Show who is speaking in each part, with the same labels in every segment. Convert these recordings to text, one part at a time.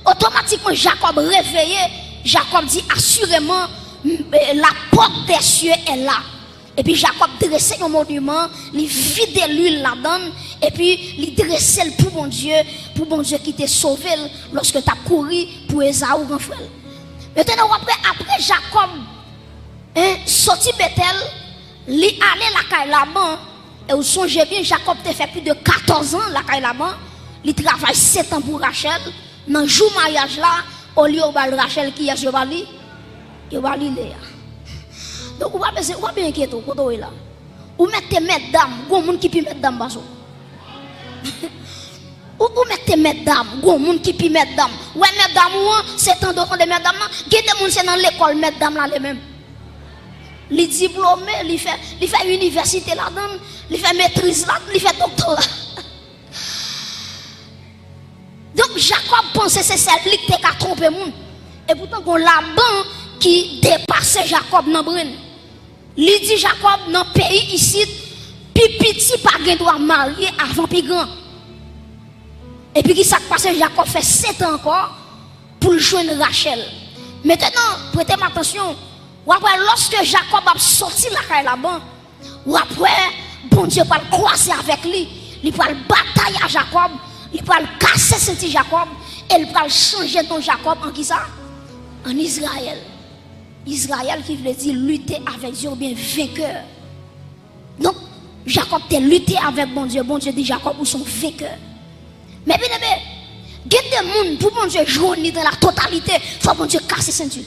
Speaker 1: Automatiquement, Jacob réveillé, Jacob dit assurément, la porte des cieux est là. Et puis Jacob dressait un monument, il vidait l'huile là-dedans, et puis il dressait pour bon Dieu qui t'a sauvé lorsque tu as couru pour Esaü grand frère. Maintenant, après Jacob, sorti Bethel, il allait la caille là-bas, et vous songez bien, Jacob a fait plus de 14 ans la caille là-bas, il travaille 7 ans pour Rachel, dans le jour mariage là, au lieu de Rachel qui est Léa. Donc, on va bien inquiéter quand là. Ou mettez mesdames, il y a des gens qui peuvent mettre dames. Ou mettez mesdames, il y a des gens qui peuvent mettre dames. Ouais, mesdames, c'est un d'autres de mesdames. Il y a des gens qui dans l'école, mesdames là les mêmes. Les diplômés, il fait université là-dedans, il fait maîtrise là, il fait doctorat. Donc, Jacob pensait que c'est celle qui a trompé le monde. Et pourtant, on a Laban qui dépassait Jacob dans le brin. Il dit Jacob dans le pays ici, puis petit pas doit marier avant plus grand. Et puis qui s'est passé, Jacob fait 7 ans encore pour joindre Rachel. Maintenant, prêtez attention. Après, lorsque Jacob a sorti la caille là-bas, ou après, bon Dieu va le croiser avec lui, il va le batailler à Jacob, il va le casser ce Jacob, et il va le changer ton Jacob en qui ça? En Israël. Israël qui veut dire lutter avec Dieu ou bien vainqueur. Donc, Jacob a lutté avec bon Dieu dit Jacob ou son vainqueur. Mais bien aimé, il y a des gens pour bon Dieu jouer dans la totalité, il faut bon Dieu casser ceinture.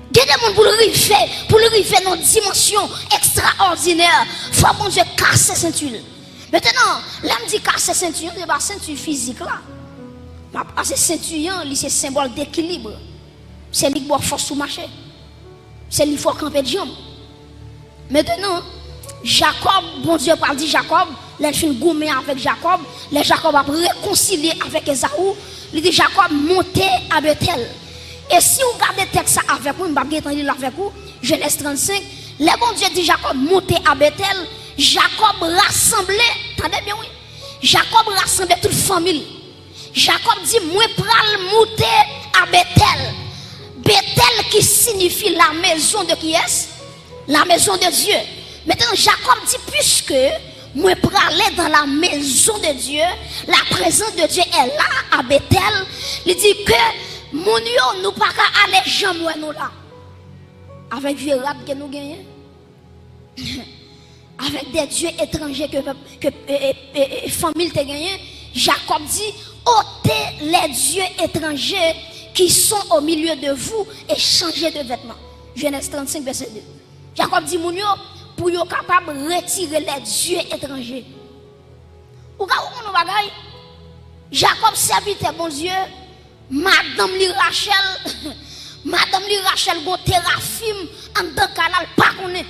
Speaker 1: Il y a des gens pour le river dans une dimension extraordinaire, il faut bon Dieu casser ceinture. Maintenant, là me dit casser ceinture, c'est pas ceinture physique là. Parce que ceinture, c'est symbole d'équilibre. C'est lui qui doit force sous marché. C'est lui qui faut camper de jambes. Maintenant, Jacob, bon Dieu parle dit Jacob, les filles gourmet avec Jacob, les Jacob a réconcilié avec Esaü, il dit Jacob monté à Bethel. Et si vous regardez le texte avec vous, je ne vais pas lire avec vous, Genèse 35, les bon Dieu dit Jacob monté à Bethel, Jacob rassemblé, attendez bien oui, Jacob rassemblé toute famille. Jacob dit moi pral monter à Bethel. Bethel qui signifie la maison de qui est? La maison de Dieu. Maintenant Jacob dit puisque moi pour aller dans la maison de Dieu, la présence de Dieu est là à Bethel, il dit que mon yo nous pas aller jamais nous là. Avec vieux rap que nous gagnons. Avec des dieux étrangers que famille te gagné, Jacob dit ôtez les dieux étrangers qui sont au milieu de vous et changez de vêtements. Genèse 35 verset 2. Jacob dit mon yo pour yo capable retirer les dieux étrangers. Ou ka ou nou bagay? Jacob serviteur bon Dieu, madame li Rachel, madame li Rachel gon Téraphim en dans canal pas connaît.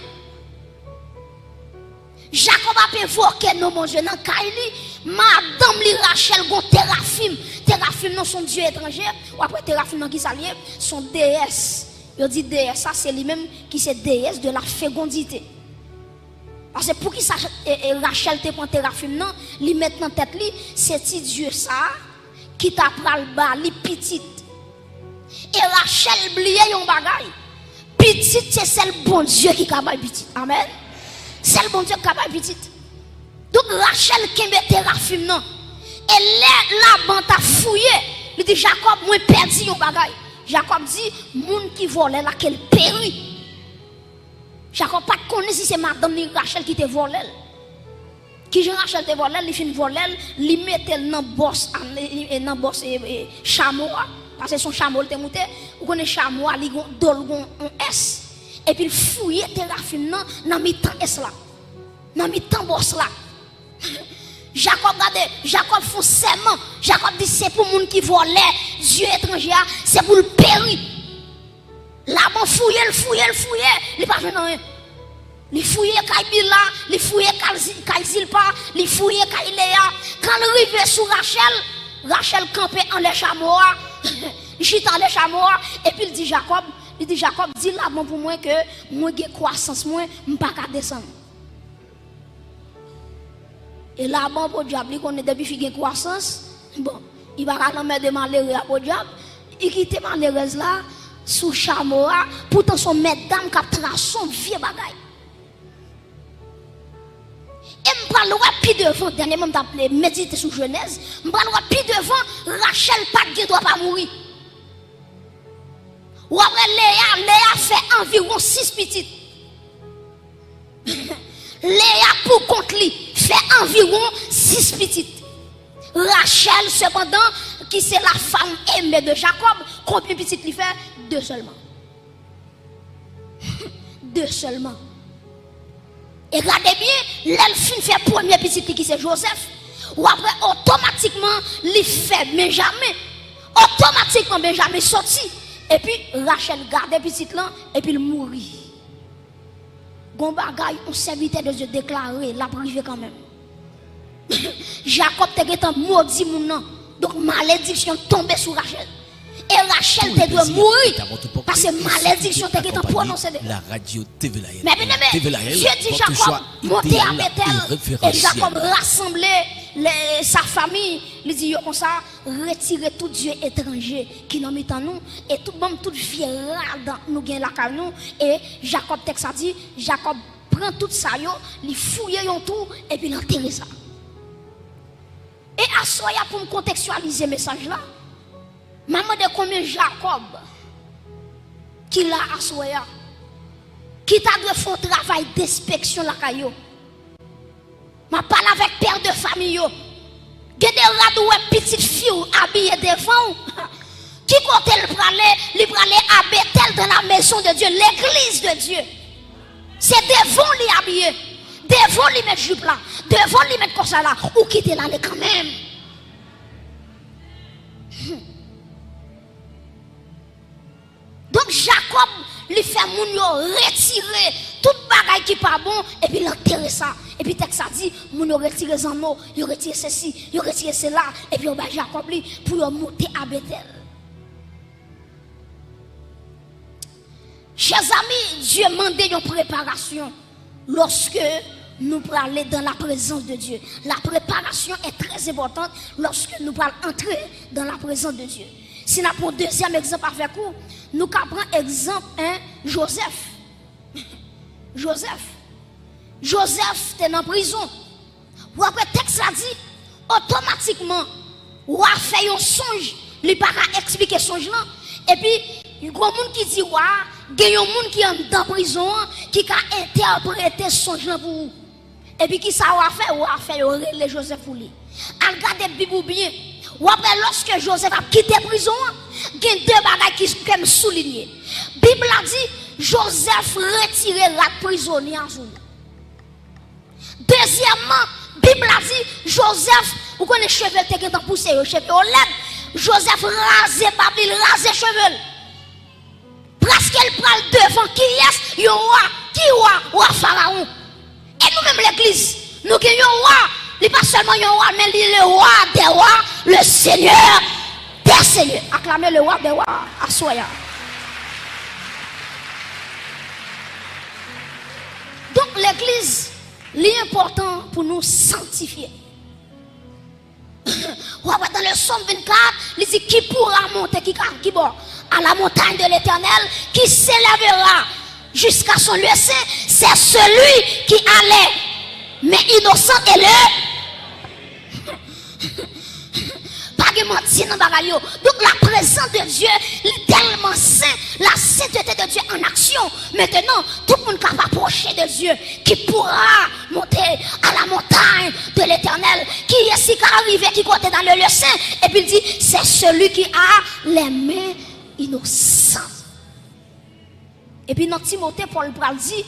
Speaker 1: Jacob a évoqué non mon Dieu dans Kaili, madame li Rachel gon Téraphim. Téraphim non son dieu étranger, ou après Téraphim non qui s'allie, son déesse. Il dit déesse, ça c'est lui-même qui c'est déesse de la fécondité. Parce que pour qui ça Rachel te prend Téraphim non, li met dans tête li, c'est ti Dieu ça qui t'a pral ba li petite. Et Rachel blié yon bagay. Petite c'est celle bon Dieu qui capable petite. Amen. C'est le bon Dieu qui capable petite. Donc Rachel qui met Téraphim non. Et là Laban t'a fouillé. Il dit Jacob moi perdu yon bagay. Jacob dit moun qui volait là qu'elle périt. Jacob pas connaît si c'est madame Rachel qui te volé. Qui Jean Rachel te volé, il fin volé, il mettait dans boss chameau parce que son chameau te monté, ou connaît chameau il gon dolgon un S et puis il fouillait Téraphim dans mi-temps S là. Dans mi-temps boss là. Jacob regardez, Jacob font serment. Jacob dit c'est pour moun qui volait Dieu étranger, c'est pour le périr. Là-bas fouiller, il pas fait rien. Il fouillait Kaibila, il fouillait Kaizilpa, il fouillait Kailéa. Quand il arrive sur Rachel, Rachel campait en les chameaux, il chute en les chameaux, et puis il dit Jacob, dis là-bas pour moi que moi j'ai croissance, moi je ne peux pas descendre. Et là-bas pour diable, qu'on est depuis qu'il y a croissance, bon, Il va pas mettre de malheureux à diable. Il quitte malheureuse là sous chameau pourtant son maître dame qui a tracé son vieux bagaille. Et je parle plus devant, dernièrement je t'appelé méditer sur Genèse, je parle plus devant, Rachel pas de droit pas mourir. Ou après Léa fait environ 6 petites. Léa pour contre lui fait environ 6 petites. Rachel cependant, qui c'est la femme aimée de Jacob, combien de petites lui fait? 2 seulement. 2 seulement. Et regardez bien, l'elfine fait premier petit qui c'est Joseph. Ou après, automatiquement, il fait Benjamin. Automatiquement, Benjamin sorti. Et puis, Rachel garde petit là, et puis il mourit. Gon bagay, on serviteur de Dieu déclaré, la privé quand même. Jacob était maudit mon nom. Donc, malédiction tombée sur Rachel. Et Rachel te doit mourir parce que malédiction te est prononcée.
Speaker 2: La radio TV
Speaker 1: mais bien aimé, Dieu dit Jacob monter à Bethel et Jacob rassemblait sa famille. Il dit comme ça, retirer tout Dieu étranger qui nous met en nous et tout même toute vie dans nous gagne la caille nous et Jacob texte a dit Jacob prend tout ça yo, il fouille tout et puis il enterre ça. Et à soya pour me contextualiser le message là. Maman de combien Jacob qui l'a assoya qui t'a dû faire un travail d'inspection la caillou. Ma parle avec père de famille yo. Des radou petite fille habillée devant. Qui côté le pralé à Bethel dans la maison de Dieu, l'église de Dieu. C'est devant lui habillé. Devant lui mettre jupe là, devant lui mettre comme ça là, ou quitter là quand même. Donc Jacob lui fait moun yo retirer toute bagaille qui pas bon et puis l'enterrer ça. Et puis texte ça dit moun yo retirer zanmo, yo retirer ceci, yo retirer cela et puis on va Jacob lui pour yo monter à Bethel. Chers amis, Dieu demande une préparation lorsque nous parlons dans la présence de Dieu. La préparation est très importante lorsque nous parlons entrer dans la présence de Dieu. Si nous prenons un deuxième exemple avec vous, nous prenons exemple Joseph. Joseph était en prison. Ou après le texte a dit, automatiquement, ou a fait un songe, il ne peut pas expliquer son songe là. Et puis, il y a des gens qui disent, il y a des gens qui sont dans la prison, qui ont interprété son songe pour vous. Et puis, qui ça a fait, les Joseph pour lui. Regardez la Bible bien. Ou après, lorsque Joseph a quitté la prison, il y a 2 bagages qui sont soulignés. La Bible a dit, Joseph retiré la prisonnier en jour. Deuxièmement, la Bible a dit, Joseph, vous connaissez les cheveux qui sont poussés, les cheveux au lèvres. Joseph rasé Babylone, rasé cheveux. Presque il parle devant qui est, roi Pharaon. Et nous-mêmes l'église, nous avons un roi. Il n'est pas seulement un roi, mais il est le roi des rois, le Seigneur des seigneurs. Acclamez le roi des rois à Soya. Donc l'église, l'important pour nous sanctifier. Dans le Somme 24, il dit qui pourra monter, qui bon, à la montagne de l'Éternel, qui s'élèvera jusqu'à son lieu saint, c'est celui qui allait, mais innocent et le. Pas de mentir dans bagaille. Donc la présence de Dieu est tellement saint, la sainteté de Dieu en action. Maintenant, tout le monde qui va approcher de Dieu, qui pourra monter à la montagne de l'Éternel, qui est ici qui arrive, qui côté dans le lieu saint, et puis il dit, c'est celui qui a les mains innocentes. Et puis dans Timothée, Paul dit,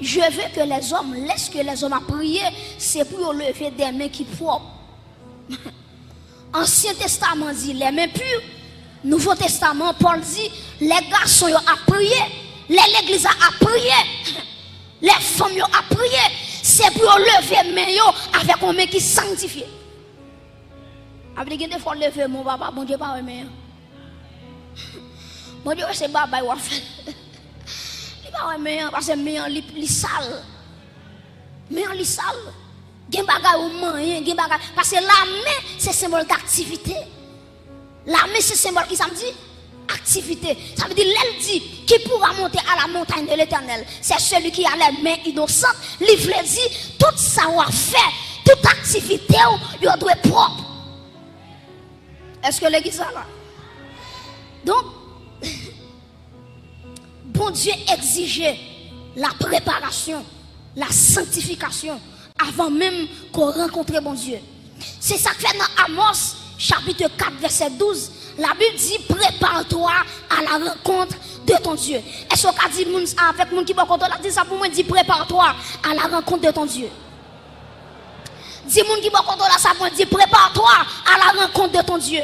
Speaker 1: je veux que les hommes laissent que les hommes à prier, c'est pour lever des mains qui propres. Ancien Testament dit les mains pures. Nouveau Testament, Paul dit les garçons ont prié, l'église a prié, les femmes ont prié. C'est pour lever mes mains avec un main qui sanctifie. Après, il faut lever mon papa, bon Dieu, pas mes mains. Bon Dieu, c'est baba, il va faire. Il va mes mains parce que mes mains sont sales. Mes mains sont sales. Parce que la main, c'est symbole d'activité. L'armée, c'est symbole qui ça me dit? Activité. Ça veut dire, l'elle dit, qui pourra monter à la montagne de l'Éternel? C'est celui qui a les mains innocentes. Livre dit, tout savoir-faire, toute activité, il doit être propre. Est-ce que l'église est là? Donc, bon Dieu exigeait la préparation, la sanctification, avant même qu'on rencontre bon Dieu. C'est ça que fait dans Amos, chapitre 4, verset 12. La Bible dit, prépare-toi à la rencontre de ton Dieu. Est-ce qu'on dit avec mon qui va contre la dit ça pour moi, dit prépare-toi à la rencontre de ton Dieu. Dis mon qui va contre la ça pour moi, dit prépare-toi à la rencontre de ton Dieu.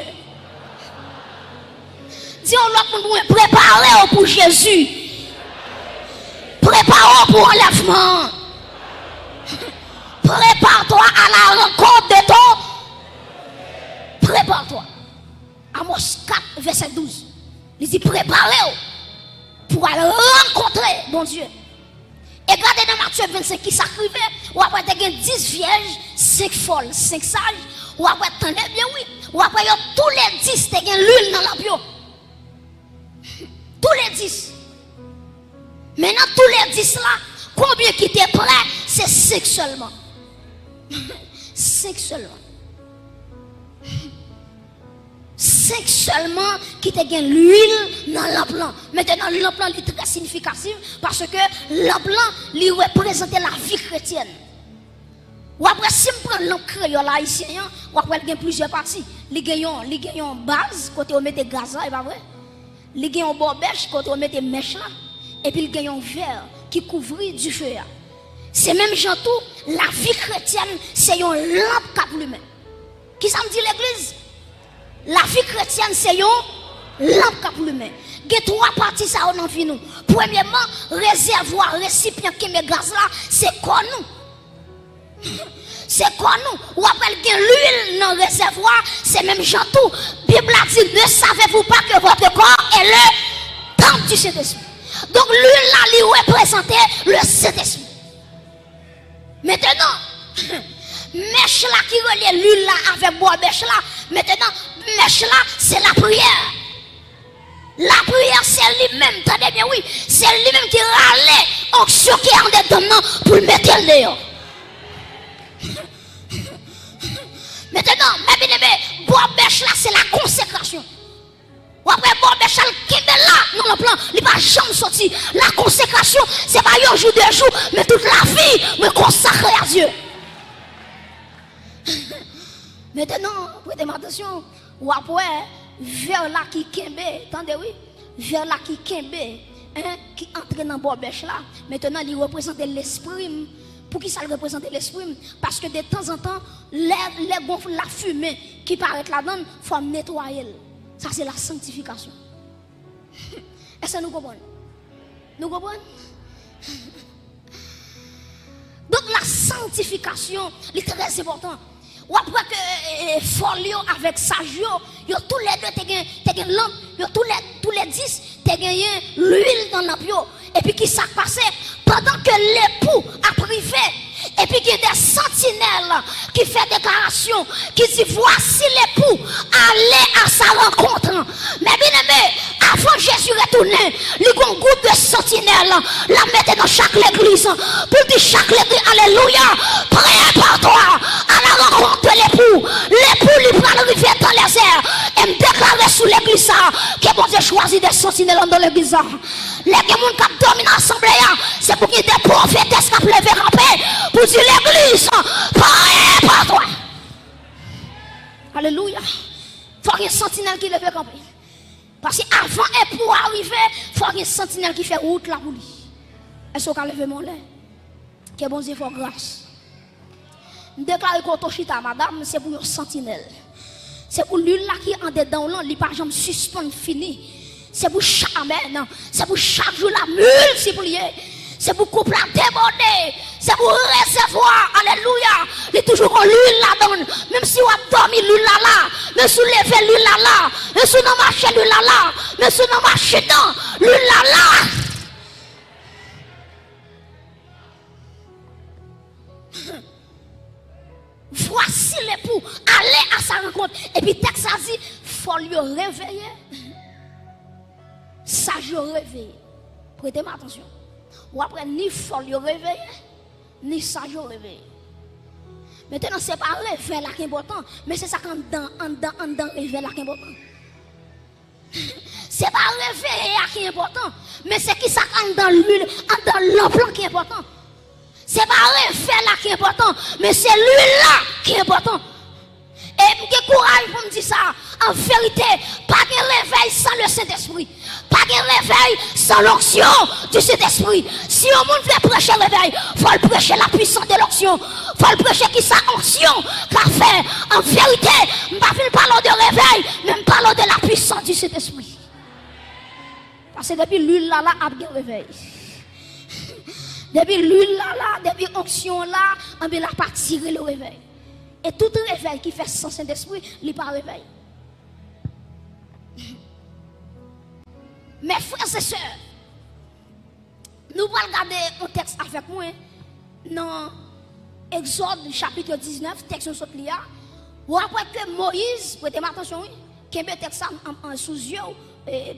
Speaker 1: Dis l'autre monde, préparez-vous pour Jésus. Préparez-vous pour l'enlèvement. Prépare-toi à la rencontre de ton. Prépare-toi. Amos 4, verset 12. Il dit préparez-vous pour aller rencontrer mon Dieu. Et regardez dans Matthieu 25 qui s'acrivait, ou après il y a 10 vierges, 5 folles, 5 sages, ou après attendez bien oui, ou après tous les 10 il y a l'huile dans la bio. Tous les 10. Maintenant tous les 10 là, combien qui étaient prêts? C'est 5 seulement. 5 seulement. 5 seulement qui te gagne l'huile dans l'emplant. Maintenant, l'emplant est très significatif parce que l'emplant lui représente la vie chrétienne. Ou après, si on prend l'encre créole haïtien, ou après, il y a plusieurs parties. Il y a une base, côté on met des gaz là, et pas vrai? Il y a une bobèche, côté on met des mèches là. Et puis il y a un verre qui couvre du feu. C'est même gens tout, la vie chrétienne, c'est une lampe qui allume. Qui ça me dit l'église? La vie chrétienne, c'est une lampe qui allume. Il y a 3 parties ça on en fait nous. Premièrement, réservoir, récipient qui met gaz là, c'est quoi nous? C'est quoi nous? Ou après il y a l'huile dans le réservoir, c'est même gens tout. Bible a dit, ne savez-vous pas que votre corps est le temple du Saint-Esprit? Donc l'huile là, lui représentait le Saint-Esprit. Maintenant, mèche là qui relie l'huile là avec bois mèche là. Maintenant, mèche là, c'est la prière. La prière, c'est lui-même, attendez bien, oui, c'est lui-même qui râlait onction qui est en dedans pour le mettre le dehors. Maintenant, mes bien-aimés, bois mèche là, c'est la consécration. Ou après, bois mèche là, qui est là, dans le plan, il ne va jamais sortir. La consécration, c'est pas un jour, 2 jours, mais toute la vie, me consacrer à Dieu. Maintenant, prêtez attention, ou après, vers là qui kembe, attendez oui, vers là qui kembe, qui entre dans le bêche là, maintenant il représente l'esprit. Pour qui ça représente l'esprit? Parce que de temps en temps, la fumée qui paraît là-dedans, il faut nettoyer. Ça c'est la sanctification. Est-ce que nous comprenons? Nous comprenons? Donc la sanctification est très importante. Ou après que folio avec sagio, yo tous les deux te gen lampe, yo tous les 10 te gagné l'huile dans la bio. Et puis qui s'est passé pendant que l'époux a privé. Et puis il y a des sentinelles qui font déclaration, qui dit voici l'époux, allez à sa rencontre. Mais bien aimé, avant Jésus retourner, il y a un groupe de sentinelles, la mettre dans chaque église, pour dire chaque église, alléluia, prépare-toi à la rencontre de l'époux. L'époux lui prend le rivière dans les airs et me déclarer sous l'église que bon Dieu choisit des sentinelles dans l'église. Les gens qui dorment dans l'assemblée, c'est pour qu'il y ait des prophétesses qui peuvent lever ramper pour dire l'église, prépare-toi. Alléluia. Il faut qu'il y ait un sentinelle qui lève ramper. Parce qu'avant et pour arriver, il faut qu'il y ait un sentinelle qui fait route là pour lui. Est-ce qu'on peut lever mon lait? Que bon Dieu fasse grâce. Je déclare que Toshita, madame, c'est pour une sentinelle. C'est pour lui là qui est en dedans, il n'est pas jamais suspend fini. C'est pour chaque amen, c'est pour chaque jour la multiplier. C'est pour couper la déborder. C'est pour recevoir. Alléluia. Il est toujours l'huile là-dedans. Même si on a dormi l'huile là-là. Même si on lève l'huile là-là. Même si on a marché l'huile là-là. Même si on a marché dans l'huile là-là. Voici l'époux. Allez à sa rencontre. Et puis texte a dit, folie réveillé, sage réveillé. Prêtez-moi attention. Ou après, ni folie réveillé, ni sage réveillé. Maintenant, ce n'est pas réveil là qui est important, mais c'est ça qu'en dedans réveil là qui est important. Ce n'est pas réveil là qui est important, mais c'est qui ça qu'en dans l'huile, dans l'emploi qui est important. Ce n'est pas réveil là qui est important, mais c'est l'huile là qui est important. Et j'ai courage pour me dire ça. En vérité, pas de réveil sans le Saint-Esprit. Pas de réveil sans l'onction du Saint-Esprit. Si on veut prêcher le réveil, il faut le prêcher la puissance de l'onction. Il faut le prêcher qui sa onction qu'a fait. En vérité, je ne parle pas de réveil, mais je parle de la puissance du Saint-Esprit. Parce que depuis l'huile là, a bien réveil. Depuis l'huile là, depuis l'onction là, on n'a pas tiré le réveil. Et tout réveil qui fait sans Saint-Esprit, il n'est pas réveil. Mes frères et sœurs, nous allons regarder un texte avec moi dans Exode chapitre 19, texte sur ce là. Ou après que Moïse, prêtez attention, qui met texte en sous yeux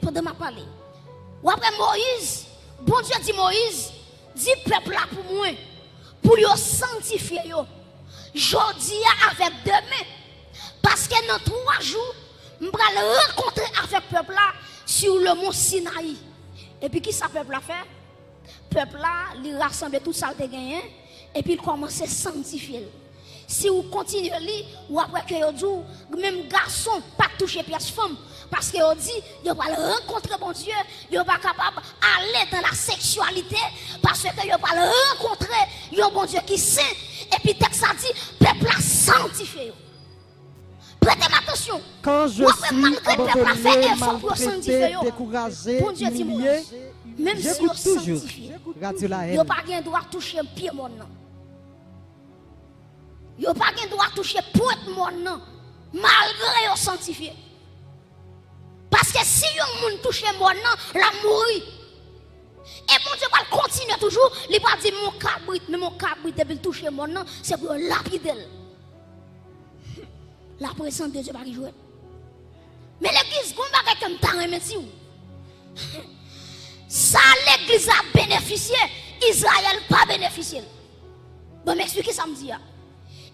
Speaker 1: pendant ma parler. Ou après Moïse, bon Dieu dit Moïse, dit peuple là pour moi, pour yo sanctifier yo. Jodi avec demain. Parce que dans 3 jours, je vais rencontrer avec le peuple là sur le mont Sinaï. Et puis, qui ça peuple là fait? Le peuple là, il rassemble tout ça qu'il a gagné. Et puis, il commence à sanctifier. Si vous continuez à lire, ou après que vous dites, même garçon, pas toucher pièce femme. Parce que vous dit, vous va rencontrer bon Dieu, vous pas capable d'aller dans la sexualité. Parce que vous va rencontrer un bon Dieu qui est saint. Et puis, texte a dit, peuple a sanctifié. Prêtez attention.
Speaker 2: Quand je suis abandonné, maltraité, découragé, humilié, j'écoute toujours Radio La Haine.
Speaker 1: Vous n'avez pas le droit de toucher un pied mon nom. Vous n'avez pas le droit de toucher pointe mon nom. Malgré vous sanctifié. Parce que si vous touche mon nom, la mourir. Et mon Dieu va continuer toujours. Il va dire mon cabrit, mais mon cabrit, depuis toucher mon nom, c'est pour lapider. La présence de Dieu va y jouer. Mais l'église, comment va comme t'as remercié? Ça, l'église a bénéficié. Israël pas bénéficié. Bon, m'expliquez ça me dit.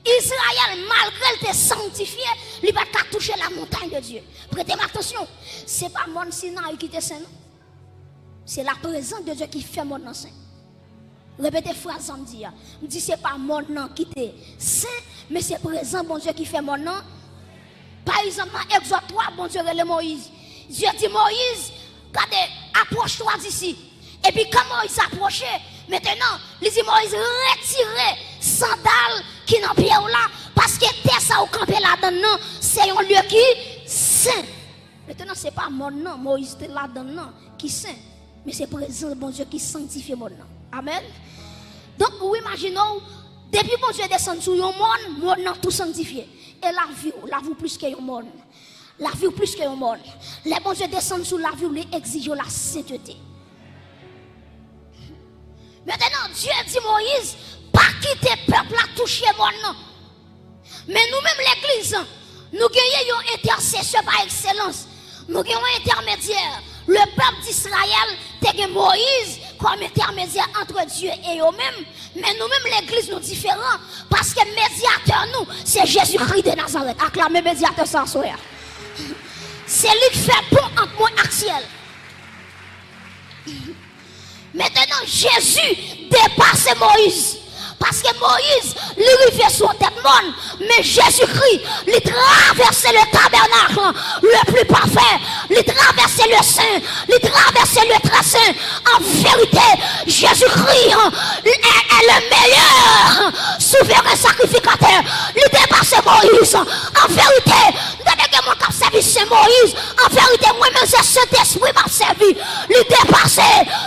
Speaker 1: Israël, malgré qu'il était sanctifié, il va pas toucher la montagne de Dieu. Prêtez attention. Ce n'est pas mon Sinaï qui était saint. C'est la présence de Dieu qui fait mon nom saint. Répétez phrase ça me dit. Je dis c'est pas mon nom qui était saint, mais c'est présent bon Dieu qui fait mon nom. Par exemple, dans Exode 3, bon Dieu relève Moïse. Dieu dit Moïse, regardez, approche-toi d'ici. Et puis quand Moïse s'approchait, maintenant, il dit Moïse, retirez sandales qui n'ont pied là, parce que terre ça au campé là-dedans, c'est un lieu qui est saint. Maintenant, ce n'est pas mon nom, Moïse était là-dedans, qui est saint, mais c'est présent bon Dieu qui sanctifie mon nom. Amen. Donc, vous imaginez, depuis bon Dieu descend sur le monde, mon nom tout sanctifié. Et la vie plus que le monde. La vie plus que le monde. Les bon Dieu descendent sur la vie, les exige la sainteté. Maintenant, Dieu dit Moïse, pas quitter le peuple à toucher mon nom. Mais nous-mêmes, l'église, nous gagnons une intercession par excellence. Nous gagnons un intermédiaire. Le peuple d'Israël, c'est Moïse comme intermédiaire entre Dieu et eux-mêmes. Mais nous-mêmes, l'église, nous différents. Parce que médiateur, nous, c'est Jésus-Christ de Nazareth. Acclamez médiateur sans soeur. C'est lui qui fait pont entre moi et ciel. Maintenant, Jésus dépasse Moïse. Parce que Moïse, lui fait son tête monde, mais Jésus-Christ, lui traversait le tabernacle le plus parfait, lui traversait le sein, lui traversait le très saint. En vérité, Jésus-Christ est le meilleur souverain sacrificateur. Lui dépasse Moïse. En vérité, que mon cap servi c'est Moïse. En vérité, moi-même, c'est Saint-Esprit m'a servi. Lui dépasser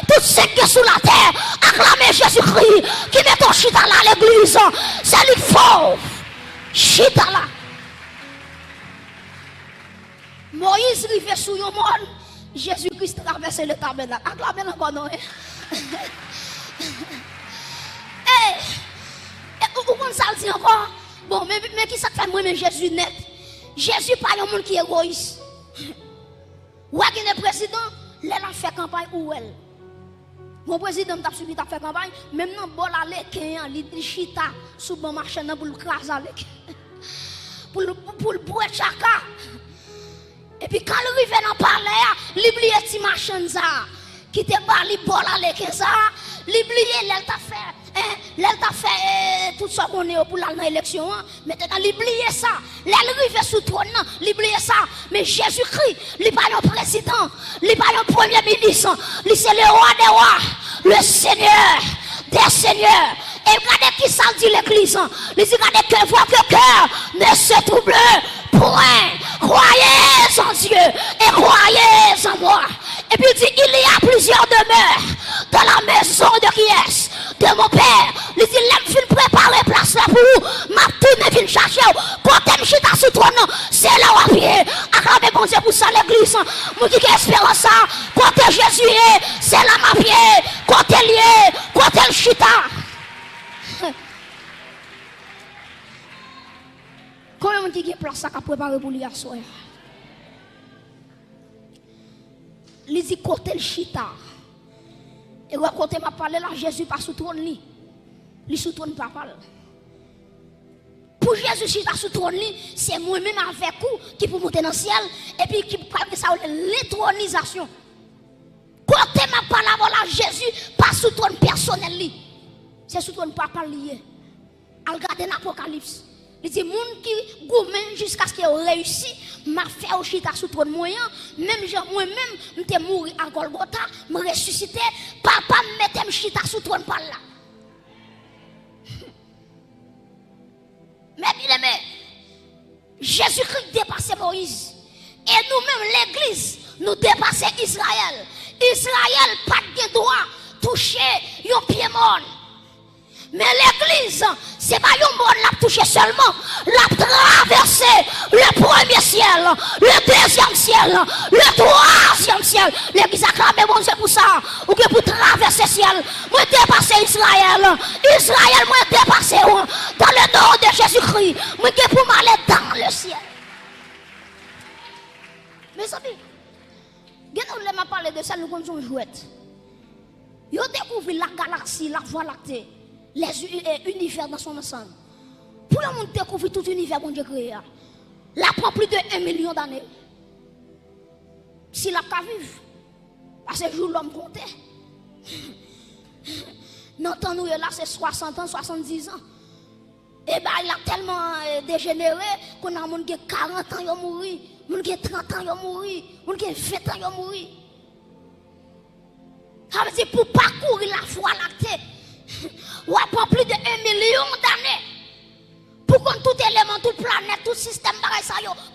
Speaker 1: tout ce qui est sous la terre. Acclamer Jésus-Christ qui met ton chita là à l'église. C'est lui fort. Chita là. Moïse lui fait sous le monde. Jésus-Christ traverse le tabernacle. Acclamez encore non. Vous comprenez ça encore? Bon, mais qui ça fait moi-même Jésus net? Jésus pas un monde qui est égoïste. Ou est-ce que le président, il a fait campagne ou elle? Mon président t'a suivi, t'a fait campagne, même non, bon aller, il chita sous bon marché pour le craser avec. Pour le boire chaka. Et puis quand il arrive dans le palais, il oublie petit machin ça, qui te parle, bon aller, ça, il oublie, elle t'a fait tout ça qu'on est pour l'élection. Maintenant, il oublie ça. Il arrive sous le trône, il oublie ça. Mais Jésus-Christ, il n'est pas le président, il n'est pas le premier ministre, c'est le roi des rois, le Seigneur des seigneurs. Et regardez qui ça dit l'église. Il dit, regardez que voix que cœur ne se trouble point. Croyez en Dieu et croyez en moi. Et puis il dit, il y a plusieurs demeures dans la maison de qui est de mon père. Il dit, l'aime fin préparer place là pour vous. Ma tourne vient chercher. Quand t'aimes chita sous trône, c'est là où à pied. Acclamez bon Dieu pour ça l'église. Moi qui espère ça. Quand t'es Jésus, c'est là ma pied. Quand t'es lié, quand t'es chita. Combien de gens qui ont place à préparer pour lui à soi? Il dit côté le chita. Et quand m'a parlé là, Jésus pas sous trône li. Il sous trône pas parle. Pour Jésus chita sous trône li, c'est moi-même avec vous qui pour monter dans le ciel et puis qui parle de ça l'étronisation. Quand m'a parlé là, Jésus pas sous trône personnel li. C'est sous trône pas lié. Al regarder l'Apocalypse. Il dit, moun qui gourmand jusqu'à ce qu'il ait réussi, m'a fait au chita sous trône moyen, même moi-même, m'étais mouru à Golgotha, me ressuscité, papa me mettait chita sous trône par là. Mais bien aimé, Jésus-Christ dépassait Moïse. Et nous-mêmes, l'église, nous dépassait Israël. Israël, pas de droit, toucher un pied mort. Mais l'église, c'est pas un monde l'a touché seulement, l'a traversé le premier ciel, le deuxième ciel, le troisième ciel. L'église a clamé bon Dieu pour ça, ou que pour traverser le ciel, moi dépasser Israël. Israël, moi dépasser dans le nom de Jésus-Christ, moi que pour m'aller dans le ciel. Mes amis, nous m'a parlé de ça, nous comme jouette. Ils ont découvert la galaxie, la voie lactée. Les univers dans son ensemble. Pour le monde découvrir tout l'univers qu'on a créé, là prend plus de 1 million d'années. Si la pas vivre, à ce jour l'homme comptait. Notre nous là c'est 60 ans, 70 ans. Et bien il a tellement dégénéré qu'on a des gens qui ont 40 ans qui ont mouru, des gens qui ont 30 ans qui ont mouru, des gens qui ont 20 ans qui ont mouru. Ça veut dire pour parcourir la voie lactée. Ou après plus de 1 million d'années. Pour qu'on tout élément, toute planète, tout système,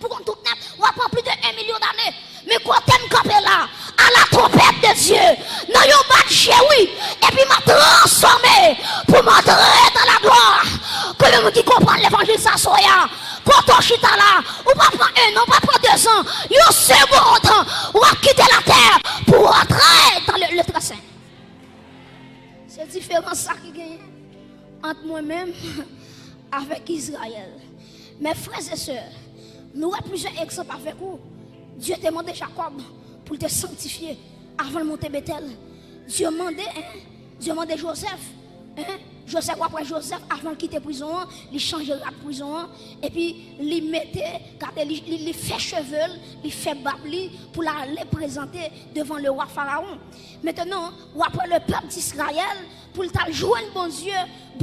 Speaker 1: pour qu'on tout net, ou après plus de 1 million d'années. Mais quand t'aimes camper là, à la trompette de Dieu, dans yon bat oui, et puis m'a transformé pour m'entrer dans la gloire. Que le monde qui comprend l'évangile, ça soit quand on chita là, ou pas prendre 1 an, pas prendre 2 ans, yon seconde, ou à quitter la terre pour entrer dans le tracé. C'est différent ça qui gagne entre moi-même avec Israël. Mes frères et sœurs, nous avons plusieurs exemples avec vous. Dieu t'a demandé Jacob pour te sanctifier avant de monter Bethel. Dieu demandait Joseph. Joseph après Joseph, avant de quitter la prison, il changeait la prison et puis il mettait, il fait cheveux, il fait babli pour les présenter devant le roi Pharaon. Maintenant, après le peuple d'Israël, pour le jouer bon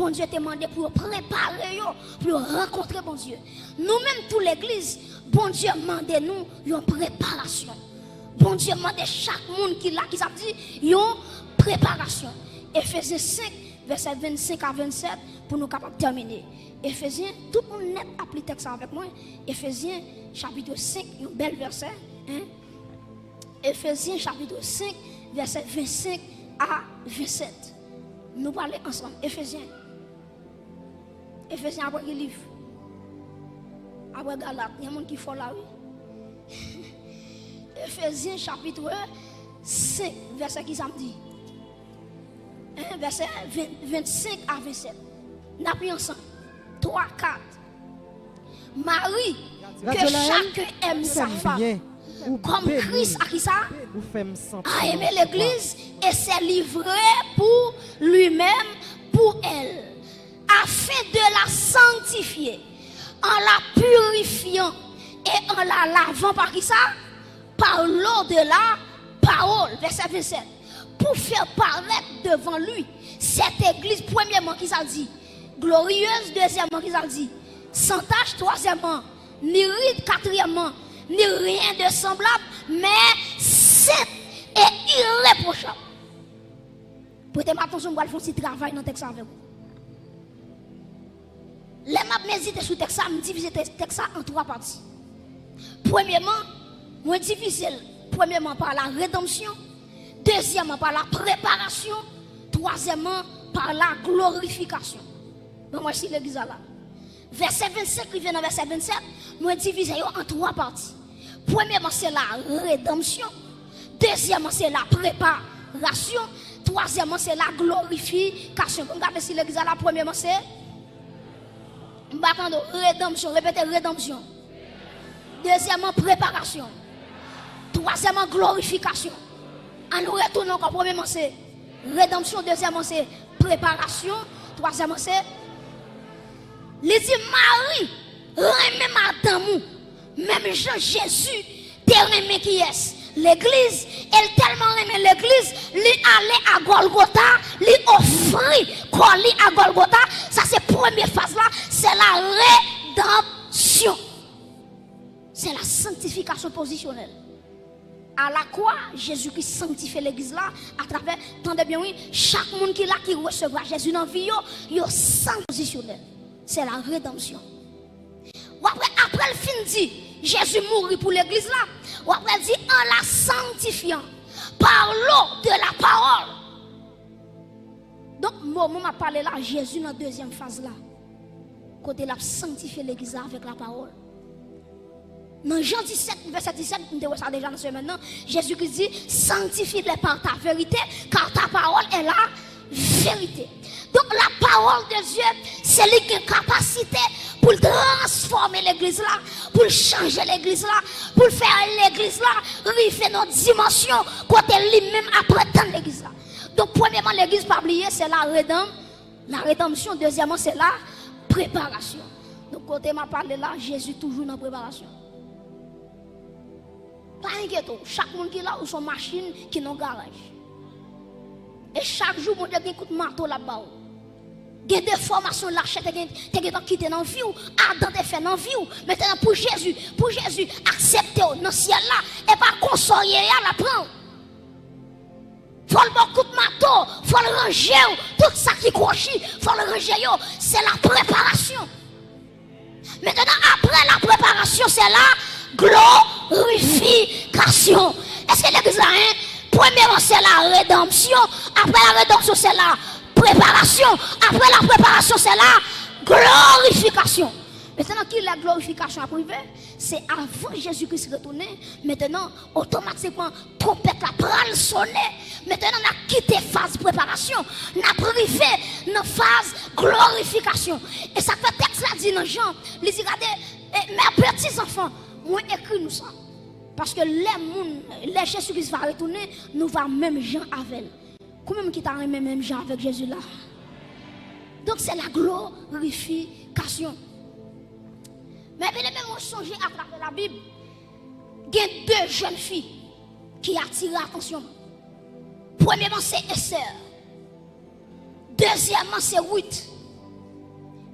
Speaker 1: Dieu t'a demandé pour préparer, pour rencontrer bon Dieu. Nous-mêmes, toute l'église, bon Dieu demande nous une préparation. Bon Dieu demande chaque monde qui l'a, qui s'est dit, une préparation. Éphésiens 5, verset 25 à 27, pour nous capables de terminer. Éphésiens, tout le monde net applique texte avec moi. Éphésiens, chapitre 5, un bel verset. Éphésiens, chapitre 5, verset 25 à 27. Nous parlons ensemble. Éphésiens. Éphésiens après le livre. Après Galate, il y a des gens qui font là, oui. Éphésiens, chapitre 5, verset qui samedi. Verset 25 à 27. Nous avons ensemble. 3, 4. Marie, que chacun aime sa femme. Comme Christ a qui ça a aimé l'église et s'est livré pour lui-même, pour elle, afin de la sanctifier, en la purifiant et en la lavant par qui ça? Par l'eau de la parole, verset 27. Pour faire paraître devant lui cette église, premièrement, qui ça dit? Glorieuse, deuxièmement, qui ça dit? Sans tache, troisièmement, ni ride, quatrièmement, ni rien de semblable, mais sainte et irréprochable. Prêtez attention, je vais faire un petit travail dans le texte avec vous. Les maps méditer sur le texte, je divise le texte en trois parties. Premièrement, je divise premièrement par la rédemption, deuxièmement par la préparation, troisièmement par la glorification. Bon, moi, je l'église là. Verset 25, qui vient dans verset 27, je divise en trois parties. Premièrement, c'est la rédemption. Deuxièmement, c'est la préparation. Troisièmement, c'est la glorification. Regardez si l'église là, premièrement, c'est rédemption. Répétez rédemption. Deuxièmement, préparation. Troisièmement, glorification. En nous retournant encore, premièrement, c'est rédemption. Deuxièmement, c'est préparation. Troisièmement, c'est. Il dit Marie, remet madame, même Jean Jésus, t'es remet qui est. L'église, elle tellement aimé l'église, lui allait à Golgotha, lui offrir quoi lui à Golgotha. Ça c'est la première phase là, c'est la rédemption. C'est la sanctification positionnelle. À la croix, Jésus-Christ sanctifie l'église là, à travers, tendez bien oui, chaque monde qui là qui recevra Jésus dans la vie, il est sanctifié positionnel. C'est la rédemption. Ou après le fin dit, Jésus mourit pour l'église là. Ou après dit en la sanctifiant par l'eau de la parole. Donc, moi, m'a parlé là, Jésus dans la deuxième phase là. Côté la sanctifier l'église avec la parole. Dans Jean 17, verset 17, nous avons ça déjà dans ce maintenant. Jésus qui dit, sanctifie-les par ta vérité, car ta parole est la vérité. Donc la parole de Dieu, c'est lui qui a une capacité pour transformer l'église là, pour changer l'église là, pour faire l'église là, river notre dimension, côté lui-même après l'église là. Donc premièrement, l'église pas oublier, c'est la rédemption. Deuxièmement, c'est la préparation. Donc côté m'a parlé là, Jésus toujours dans la préparation. Pas inquiète, chaque monde qui est là ou son machine qui est dans le garage. Et chaque jour, mon Dieu, il y a un coup de marteau là-bas. Il y a des formations là, tu as quitté dans la vie, Adam te fait dans la vie. Maintenant, pour Jésus, accepter dans le ciel là, et pas consoler à la prendre. Il faut le bon coup de marteau, il faut le ranger, tout ça qui croche, il faut le ranger, c'est la préparation. Maintenant, après la préparation, c'est la glorification. Est-ce que l'église a un? Premièrement, c'est la rédemption. Après la rédemption, c'est la préparation. Après la préparation, c'est la glorification. Maintenant, qui la glorification a privé? C'est avant Jésus-Christ retourné. Maintenant, automatiquement, trompette la pral sonner. Maintenant, on a quitté phase préparation. On a privé dans phase glorification. Et ça fait texte là dit dans Jean. Il dit, regardez, mes petits enfants, moi écrit nous ça. Parce que les Jésus-Christ va retourner, nous va même Jean avec. Combien qui t'a même Jean avec Jésus là? Donc c'est la glorification. Mais bien même on songe à travers la Bible, il y a deux jeunes filles qui attirent l'attention. Premièrement c'est Esther. Deuxièmement c'est Ruth.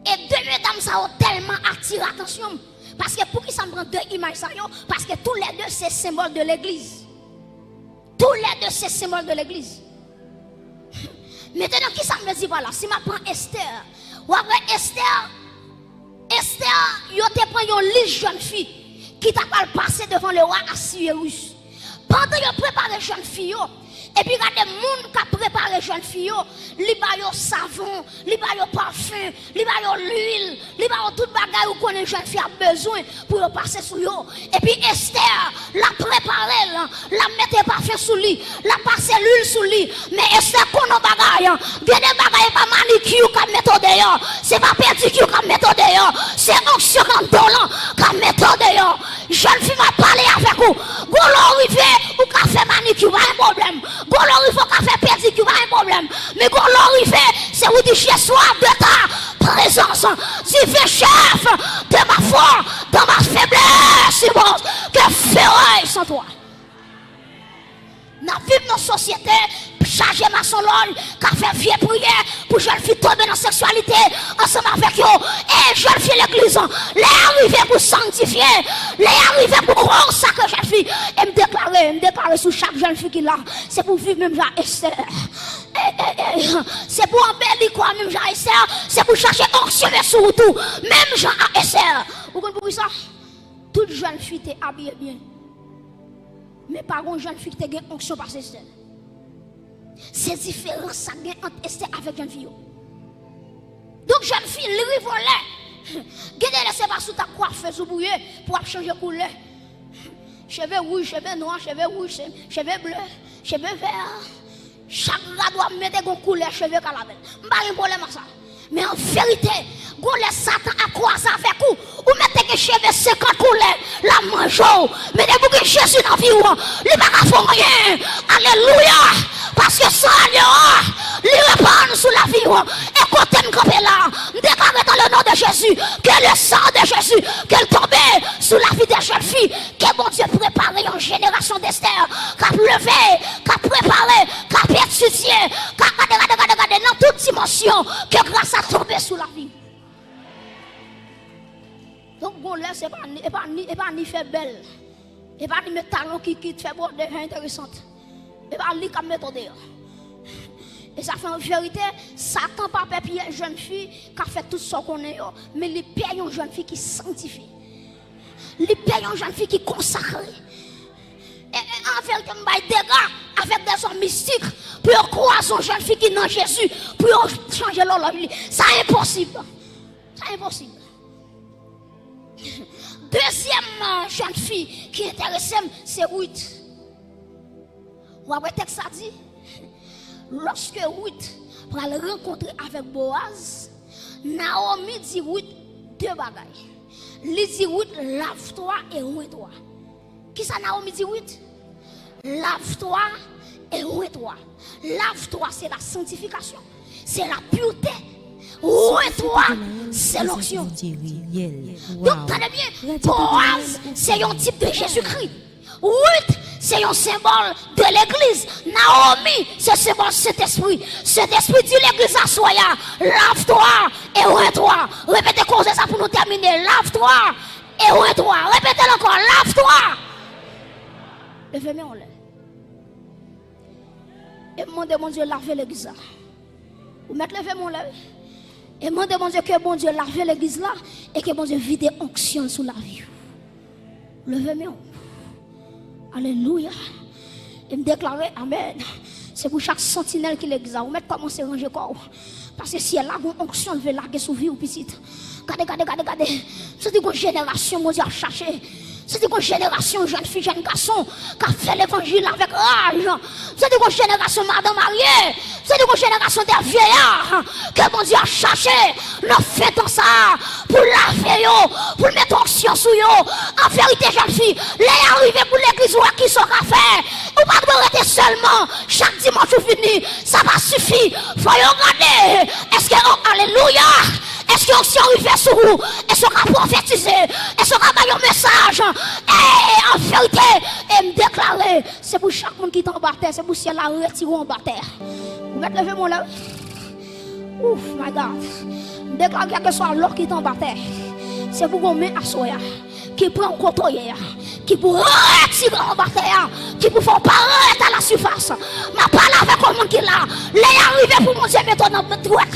Speaker 1: Et deux mesdames ça ont tellement attiré l'attention. Parce que pour qui ça me prend deux images, parce que tous les deux c'est symbole de l'église. Tous les deux c'est symbole de l'église. Maintenant, qui ça me dit voilà? Si je prends Esther, ou après Esther, il te prend une liste jeune fille qui t'a pas passé devant le roi Assyrus. Pendant qu'il prépare les jeunes filles, et puis regardez, les gens qui ont préparé les jeunes filles, ils ont savon, ils ont parfum, ils ont l'huile, ils ont tout bagage que les jeunes filles ont besoin pour passer sur eux. Et puis Esther l'a préparé, la mettait parfum sous lui, la passé l'huile sous lui. Mais Esther connaît bagage, il y a des bagages pas manicure qui mettent dehors, c'est pas pédicure qui mettent dehors, c'est onction qui dolent qui mettent dehors. jeune fille m'a parlé avec vous. Golo rivé ou café manicure, pas un problème. Golo rivé ou café pédicure, pas un problème. Mais golo rivé, c'est où dit je sois de ta présence. Si fais chef de ma foi, dans ma faiblesse, immense, que ferai-je sans toi? Dans vivre dans la société, charger ma solole, qui fait vieille prière pour jeune fille tomber dans la sexualité ensemble avec eux. Et jeune fille l'église, les arriver pour sanctifier, les arriver pour croire ça que jeune fille. Et me déclarer sur chaque jeune fille qui là, c'est pour vivre même Jean Esther. C'est pour embellir quoi même Jean Esther, c'est pour chercher onction sur tout, même Jean Esther. Vous comprenez ça? Toute jeune fille t'est habillée bien. Mais par contre, jeune fille qui te gagne onction par Esther. C'est différent ça gagne entre Esther avec jeune fille. Donc jeune fille, le volet. Gardez laissez pas sous ta coiffeuse ou bouillée pour changer couleur. Cheveux rouges, cheveux noirs, cheveux rouges, cheveux bleus, cheveux verts. Chaque gars doit mettre une couleur cheveux calavelle. Pas un problème à ça. Mais en vérité, vous les Satan à croiser avec vous. Vous mettez que cheveux 50 couleurs, la mangeau. Mettez-vous que Jésus dans la vie, il ne va pas faire rien. Alléluia. Parce que ça, il répand sur la vie. Écoutez-moi camper là. Déclarez dans le nom de Jésus que le sang de Jésus, qu'elle tombe sur la vie des jeunes filles. Que bon Dieu prépare une génération d'Esther. Qui a levé, qui a préparé, qui a étudié, qui a regardé dans toute dimension. Que grâce à tomber sur la vie. Donc, bon, là, c'est pas ni fait belle. Et pas ni mes talons qui fait bon, des intéressantes. Et pas ni comme méthode. Et ça fait en vérité, Satan pas papier une jeune fille qui a fait tout ce qu'on est, mais il paye une jeune fille qui sanctifie. Il paye une jeune fille qui consacre. Et en vérité, il y a des dégâts avec des hommes mystiques pour croire son jeune fille qui est dans Jésus, pour changer leur vie. C'est impossible. C'est impossible. Deuxième jeune fille qui intéresse, c'est Ruth. Vous avez texte ça dit, lorsque Ruth va le rencontrer avec Boaz, Naomi dit Ruth deux bagailles. Il dit Ruth, lave-toi et ouille-toi. Qui ça Naomi dit Ruth? Lave-toi et ouille-toi. Lave-toi, c'est la sanctification, c'est la pureté. Ouille-toi, c'est l'onction. Donc, tenez bien, Boaz, c'est un type de Jésus-Christ. Ruth, c'est un symbole de l'église. Naomi, c'est un symbole de cet esprit. Cet esprit dit l'église à soi. Lave-toi et ouille-toi. Répétez comme ça pour nous terminer. Lave-toi et ouille-toi. Répétez encore. Lave-toi. Levez-moi en l'air. Et demandez mon Dieu laver l'église là. Vous mettez levez-moi en l'air. Et demandez mon Dieu que bon Dieu lave l'église là. Et que bon Dieu vide onction sur la vie. Levez-moi. Alléluia. Et me déclarer Amen. C'est pour chaque sentinelle qui l'exerce. Vous mettez comment c'est ranger corps. Parce que si elle a une onction, elle veut larguer sous vie ou petite. Regardez. C'est une génération, mon Dieu, à chercher. C'est une génération, jeune fille, jeune garçon, qui a fait l'évangile avec rage. C'est une génération, madame mariée. C'est une génération des vieillards que mon Dieu a cherché. Nous faisons ça pour laver, pour mettre onction sur eux. En vérité, jeune fille, les arrivés pour l'église ou à qui sont fait. Ou pas de rester seulement chaque dimanche ou fini. Ça va suffire. Faut regarder. Est-ce que, alléluia. Est-ce qu'on s'y arrive sur vous? Est-ce qu'on a prophétisé? Est-ce qu'on a donné un message? Et en vérité, et me déclarer, c'est pour chaque monde qui est en bas terre, c'est pour ciel la retirer en bas terre. Vous mettez lever mon là. Ouf, my God. Me déclarer quel que soit l'or qui est en bas terre, c'est pour qu'on met à soi, qui prend contrôle, qui pour retirer en bas terre, qui pour faire paraître à la surface. Ma parole avec le monde qui est là, les arrivés pour mon Dieu, mettons dans notre droite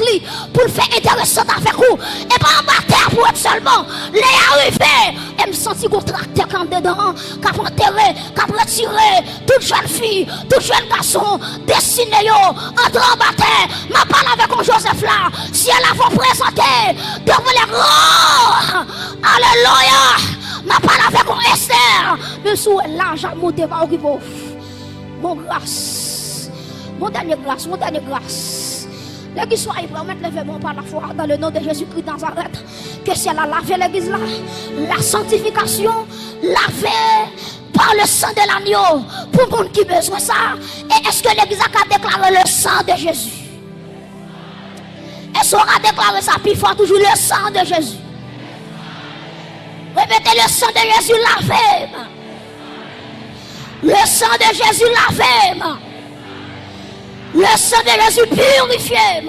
Speaker 1: pour le faire intéressant avec vous, et pas en bas terre pour être seulement, les arrivés, et me sentir qu'on tracte quand dedans, qu'à enterrer, qu'à retirer, toute jeune fille, tout jeune garçon, destiné, entre en bas terre, ma parole avec un Joseph là, si elle a vous présenter, devant les grands, alléluia. Ma parole avec un Esther, même si l'argent monte par au pauvre. Mon grâce, mon dernier grâce. L'église soit prête, mettre le verbe par la foi dans le nom de Jésus-Christ de Nazareth. Que si elle a lavé l'église là, la sanctification, lavé par le sang de l'agneau pour le monde qui a besoin de ça. Et est-ce que l'église a déclaré le sang de Jésus? Est-ce qu'on a déclaré ça plus fort toujours le sang de Jésus? Répétez le sang de Jésus lavé. Le sang de Jésus lavé. Le sang de Jésus purifié.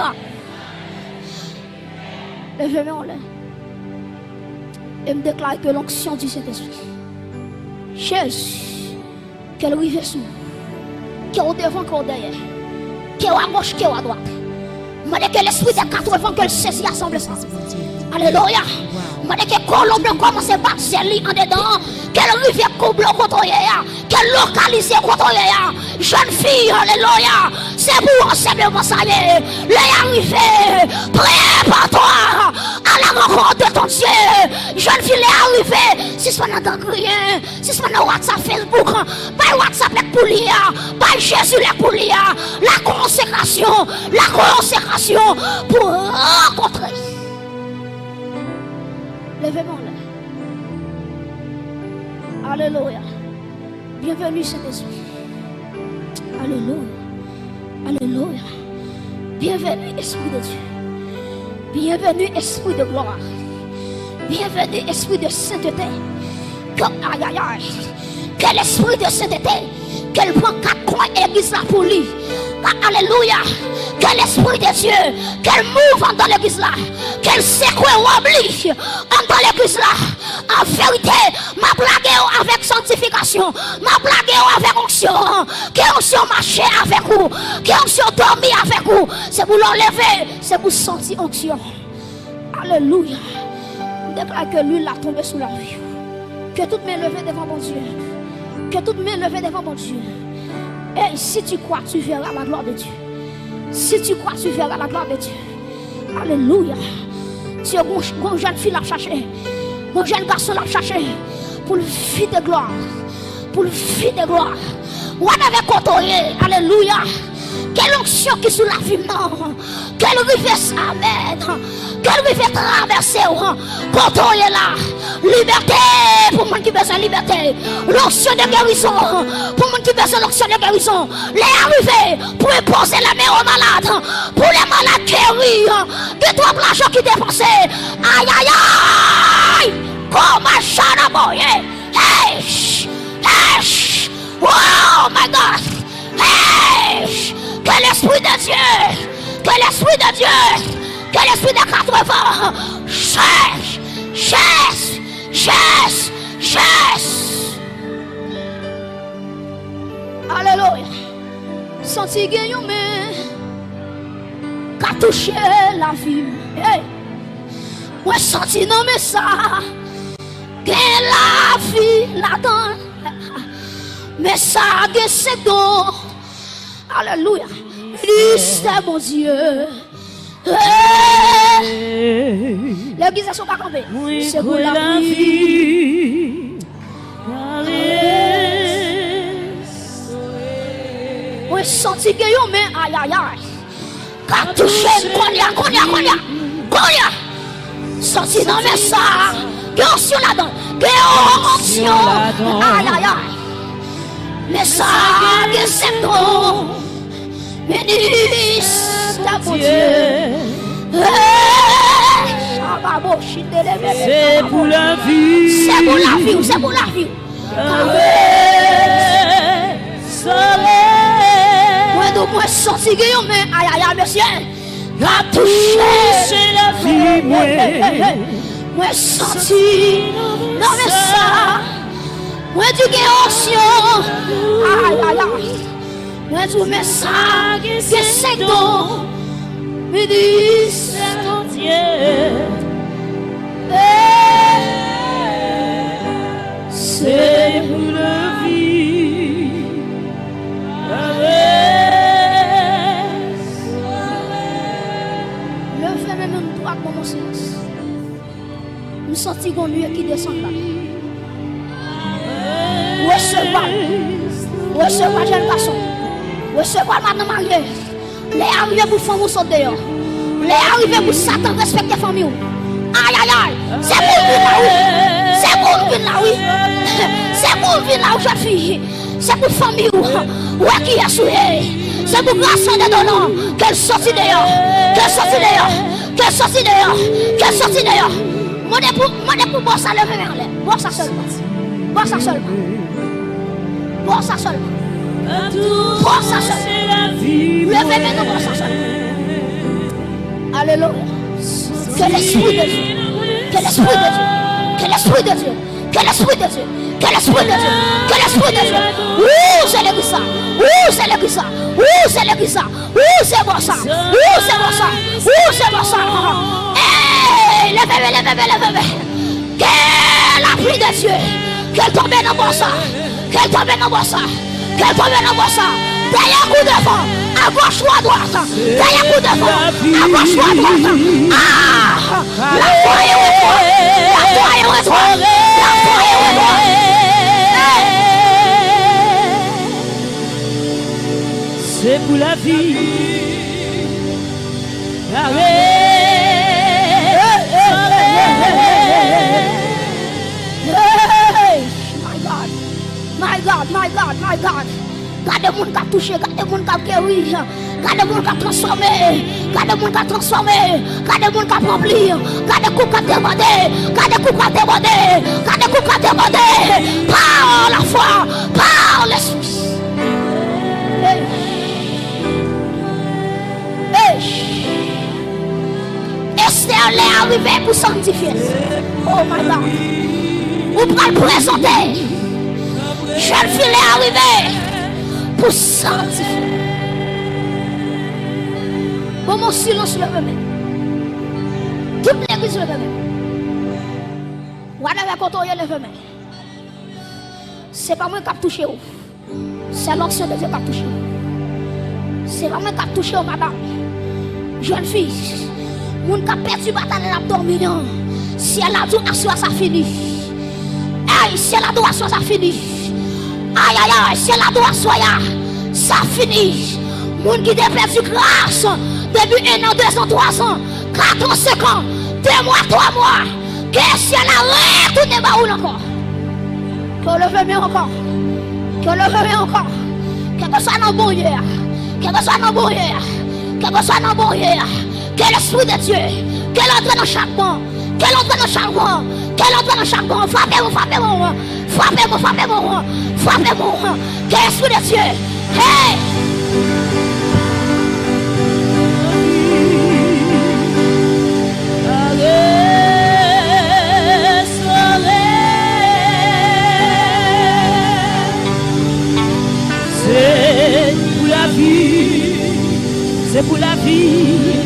Speaker 1: Levez-moi là. Et me déclare que l'onction du Saint-Esprit, Jésus, qu'elle rive sous, qu'elle est au devant, qu'elle est derrière, qu'elle est à gauche, qu'elle est à droite. Je dis que l'esprit des 80 qu'elle saisit assemble ça. Alléluia. Je dis que Colombe commence à battre en dedans, qu'elle rive couple contre elle, qu'elle localise contre elle. Jeune fille, alléluia. C'est pour enseignement ça y est. Les arrivés, prépare-toi à la rencontre de ton Dieu. Jeune fille, les arrivés. Si ce n'est pas dans rien, si ce n'est pas dans WhatsApp, Facebook, pas WhatsApp pour lire, pas Jésus pour lire. La consécration pour rencontrer. Levez-moi là. Alléluia. Bienvenue Saint-Esprit. Alléluia. Alléluia. Bienvenue Esprit de Dieu. Bienvenue Esprit de gloire. Bienvenue Esprit de sainteté. Aïe aïe aïe. Quel esprit de sainteté. Qu'elle prend 4 coins église là pour lui. Alléluia. Quel esprit de Dieu. Qu'elle mouve dans l'église là. Qu'elle secoue ou oblige dans l'église là. En vérité, ma blague avec sanctification. Ma blague avec onction. Que onction marcher avec vous. Que onction dormir avec vous. C'est pour l'enlever. C'est pour sentir onction. Alléluia. Déclare que l'huile a tombé sous la vie. Que toutes mes levées devant mon Dieu. Que toutes mes levées devant mon Dieu. Et si tu crois, tu verras la gloire de Dieu. Si tu crois, tu verras la gloire de Dieu. Alléluia. Dieu, mon jeune fille l'a cherché. Mon jeune garçon l'a cherché. Pour le vie de gloire. Pour le vie de gloire. On avait côtoyé. Alléluia. Quelle onction qui sous la vie, non. Quelle rivière, amen. Quelle rivière traverser. Quand on est là. Liberté pour moi qui besoin de liberté. L'onction de guérison. Pour moi qui besoin de l'onction de guérison. Les arrivées pour imposer la main aux malades. Pour les malades guéris. De toi l'argent qui dépensé. Aïe aïe aïe. Comme un charaboye. Hey. Hey. Oh my God. Hey. Que l'esprit de Dieu. Que l'esprit de Dieu. Que l'esprit de 80 chasse. Chasse. Chasse, chasse. Alléluia. Senti gagnant mais qu'a touché la vie. Hey. Moi senti non mais ça. Que la vie là-dedans. Mais ça que c'est don. Alléluia. C'est mon Dieu. L'église ne sont pas campées. C'est pour la vie. Oui, senti que yo mais aïe aïe aïe. Qu'a touché konya. Senti non mais ça. Que onction là-dedans. Que onction. Aïe aïe aïe. Mais ça que c'est ton. Bénisse ta mon Dieu.
Speaker 3: C'est pour la vie.
Speaker 1: C'est pour la vie. C'est pour la vie. Moi sorti guillaume mais aïe aïe monsieur. Va toucher
Speaker 3: la vie.
Speaker 1: Moi sorti. Non mais ça. Moi du guérison. Aïe aïe aïe. Moi du message que c'est don. Me dis c'est ton Dieu. C'est pour la vie. Levez même droite dans mon silence. Nous sentons qu'on lui qui descend là. Recevez jeune garçon. Recevez madame mariée. Les arrivés pour faire vous sauter dehors. Les arrivés pour Satan respecter la famille. Aïe aïe aïe. C'est pour lui là. C'est pour venir là, oui. C'est pour venir là, jeune fille. C'est pour famille, ouais, qui est souillé. C'est pour grâce de donnant qu'elle sortit dehors. Qu'elle sortit dehors. Qu'elle sortit dehors. Qu'elle sortit dehors. Moi, pour boire ça, lever vers l'air. Boire ça seulement. Boire ça seulement. Boire ça seulement. Boire ça seulement. Levez maintenant, boire ça seulement. Alléluia. Que l'esprit de Dieu. Que l'esprit de Dieu. Que l'esprit de Dieu. Que l'esprit de Dieu. Que l'esprit de Dieu. Que l'esprit de Dieu. C'est l'église ça. C'est l'église ça. C'est l'église ça. C'est bon ça. C'est bon ça. C'est bon ça. Levez. Que la pluie de Dieu. Qu'elle tombe dans bon ça. Qu'elle tombe dans bon ça. Qu'elle tombe dans bon ça. Derrière coup de vent. À gauche ou à droite. Derrière coup de vent. À gauche ou à droite. Ah! La foi est au toi. La foi est au toi. La foi est au toi.
Speaker 3: C'est pour la vie.
Speaker 1: My God. Gardez mon qui a touché, gardez mon qui a guéri, gardez mon qui a transformé, gardez mon qui a transformé, gardez mon qui a rempli, gardez coup qui a demandé, gardez coup qui a demandé, gardez coup qui a demandé, par la foi, par l'esprit. Esther est arrivée pour sanctifier. Oh my God. Vous pouvez le présenter. Jeune fille est arrivée pour sanctifier. Bon, mon silence le même. Toute l'église le même. Vous avez contrôlé le même. C'est pas moi qui a touché. C'est l'ancien de Dieu qui a touché. C'est pas moi qui a touché, madame. Jeune fille. Moun qui a perdu bataille dans l'abdomen. Si elle a dit à soi, ça finit. Aïe, si elle a dit à soi, ça finit. Aïe, si elle a dit à soi, ça finit. Moun qui a perdu grâce. Depuis 1 an, 2 ans, 3 ans, 4 ans, 5 ans, 2 mois, 3 mois. Que si elle a retourné baoul encore. Que le veut bien encore. Que le veut bien encore. Que soit dans bon hier. Que soit dans bon hier. Que soit dans bon hier. Que l'esprit de Dieu. Qu'elle entre dans chaque banc. Qu'elle entre dans chaque banc. Qu'elle entre dans chaque banc. Frappez-moi. Que l'esprit de Dieu. Hey!
Speaker 3: C'est pour la vie.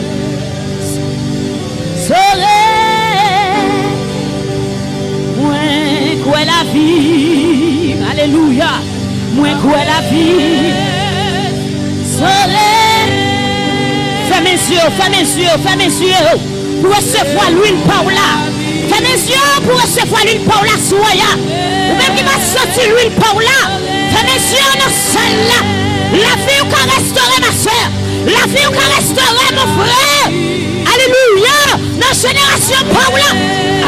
Speaker 3: Soleil, moi quoi la vie. Alléluia. Moi quoi la vie. Soleil. Fais mes yeux. Pour recevoir l'huile par là. Fais mes yeux pour recevoir l'huile par là. Soya. Ou même qui va sortir l'huile par là. Fais mes yeux dans celle-là. La vie qui restaurer ma soeur. La vie qui restaurer mon frère. Alléluia. Dans la génération Paula.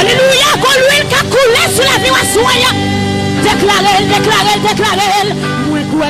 Speaker 3: Alléluia. Quand l'huile qui a coulé sur la vie à soya. Déclarez. Moi quoi